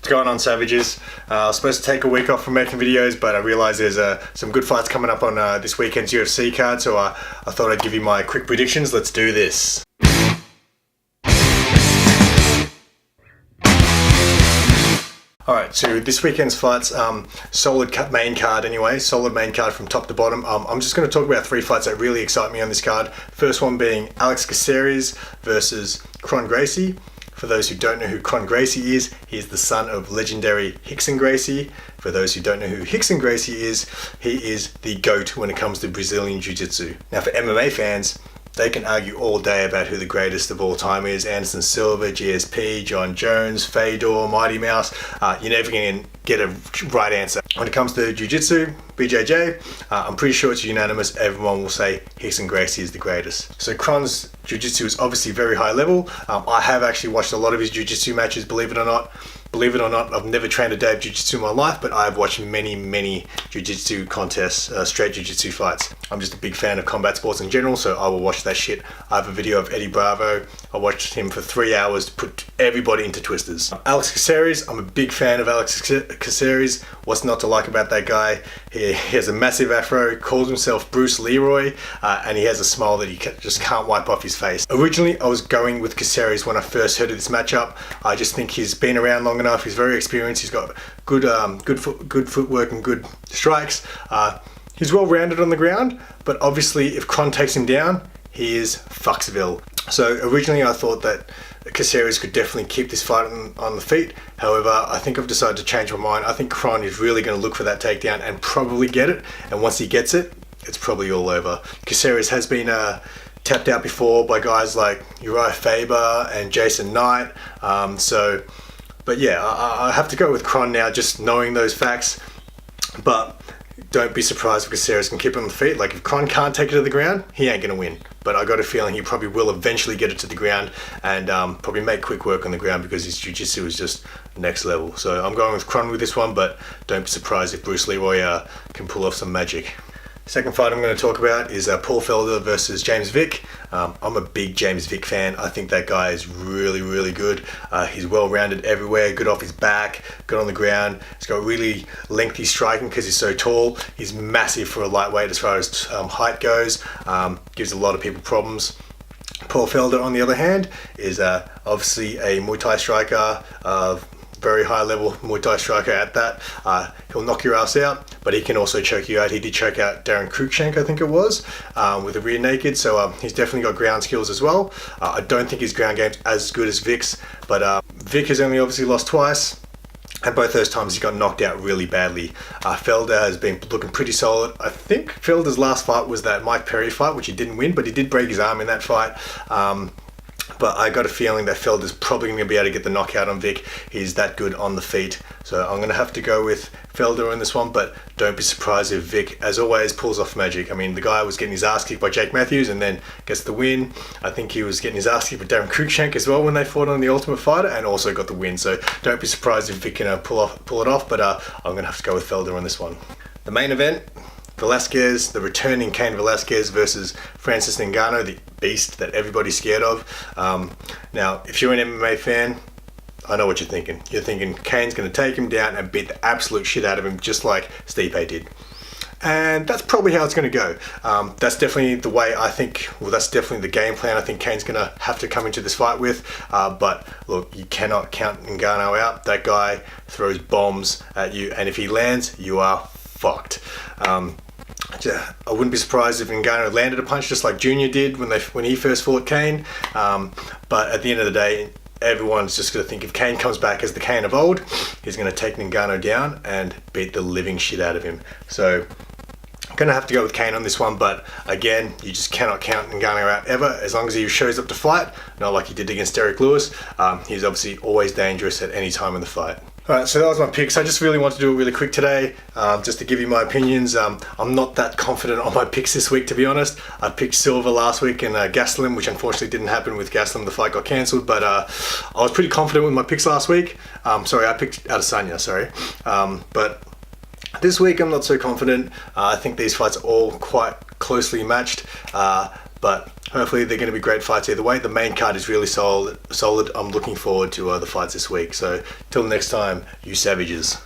What's going on, Savages? I was supposed to take a week off from making videos, but I realized there's some good fights coming up on this weekend's UFC card, so I thought I'd give you my quick predictions. Let's do this. Alright, so this weekend's fights, solid main card anyway, solid main card from top to bottom. I'm just going to talk about three fights that really excite me on this card. First one being Alex Caceres versus Kron Gracie. For those who don't know who Kron Gracie is, he is the son of legendary Rickson Gracie. For those who don't know who Rickson Gracie is, he is the GOAT when it comes to Brazilian Jiu-Jitsu. Now for MMA fans, they can argue all day about who the greatest of all time is. Anderson Silva, GSP, John Jones, Fedor, Mighty Mouse. You're never going to get a right answer. When it comes to Jiu-Jitsu, BJJ, I'm pretty sure it's unanimous. Everyone will say Rickson Gracie is the greatest. So Kron's Jiu-Jitsu is obviously very high level. I have actually watched a lot of his Jiu-Jitsu matches, believe it or not. Believe it or not, I've never trained a day of Jiu-Jitsu in my life, but I've watched many Jiu-Jitsu contests, straight Jiu-Jitsu fights. I'm just a big fan of combat sports in general, so I will watch that shit. I have a video of Eddie Bravo. I watched him for 3 hours to put everybody into twisters. Alex Caceres, I'm a big fan of Alex Caceres. What's not to like about that guy? He has a massive afro, calls himself Bruce Leroy, and he has a smile that he just can't wipe off his face. Originally, I was going with Caceres when I first heard of this matchup. I just think he's been around long enough. He's very experienced. He's got good footwork and good strikes. He's well rounded on the ground, but obviously if Kron takes him down, he is Fucksville. So originally I thought that Caceres could definitely keep this fight on the feet. However, I think I've decided to change my mind. I think Kron is really going to look for that takedown and probably get it. And once he gets it, it's probably all over. Caceres has been tapped out before by guys like Uriah Faber and Jason Knight. But yeah, I have to go with Kron now, just knowing those facts. But don't be surprised if Caceres can keep him on the feet. Like if Kron can't take it to the ground, he ain't gonna win. But I got a feeling he probably will eventually get it to the ground and probably make quick work on the ground because his jiu-jitsu is just next level. So I'm going with Kron with this one, but don't be surprised if Bruce Leroy can pull off some magic. Second fight I'm going to talk about is Paul Felder versus James Vick. I'm a big James Vick fan. I think that guy is really good. He's well-rounded everywhere, good off his back, good on the ground. He's got really lengthy striking because he's so tall. He's massive for a lightweight as far as height goes. Gives a lot of people problems. Paul Felder, on the other hand, is obviously a Muay Thai striker, very high level Muay Thai striker at that. He'll knock your ass out, but he can also choke you out. He did choke out Darren Cruikshank, I think it was, with a rear naked, so he's definitely got ground skills as well. I don't think his ground game's as good as Vick's, but Vick has only obviously lost twice, and both those times he got knocked out really badly. Felder has been looking pretty solid. I think Felder's last fight was that Mike Perry fight, which he didn't win, but he did break his arm in that fight. But I got a feeling that Felder's probably going to be able to get the knockout on Vick. He's that good on the feet. So I'm going to have to go with Felder in this one, but don't be surprised if Vick, as always, pulls off magic. I mean, the guy was getting his ass kicked by Jake Matthews and then gets the win. I think he was getting his ass kicked by Darren Cruikshank as well when they fought on The Ultimate Fighter and also got the win. So don't be surprised if Vick can pull it off, but I'm going to have to go with Felder on this one. The main event, Velasquez, the returning Cain Velasquez versus Francis Ngannou, the beast that everybody's scared of. Now, if you're an MMA fan, I know what you're thinking. You're thinking Cain's going to take him down and beat the absolute shit out of him, just like Stipe did. And that's probably how it's going to go. That's definitely the way I think, well, that's definitely the game plan I think Cain's going to have to come into this fight with. But look, you cannot count Ngannou out. That guy throws bombs at you, and if he lands, you are fucked. I wouldn't be surprised if Ngannou landed a punch just like Junior did when he first fought Cain. But at the end of the day, everyone's just going to think if Cain comes back as the Cain of old, he's going to take Ngannou down and beat the living shit out of him. So I'm going to have to go with Cain on this one, but again, you just cannot count Ngannou out ever as long as he shows up to fight, not like he did against Derek Lewis. He's obviously always dangerous at any time in the fight. Alright, so that was my picks. I just really want to do it really quick today, just to give you my opinions. I'm not that confident on my picks this week, to be honest. I picked Silva last week and Gastelum, which unfortunately didn't happen with Gastelum. The fight got cancelled, but I was pretty confident with my picks last week. I picked Adesanya, but this week I'm not so confident. I think these fights are all quite closely matched. but hopefully they're going to be great fights either way. The main card is really solid. I'm looking forward to the fights this week. So till next time, you savages.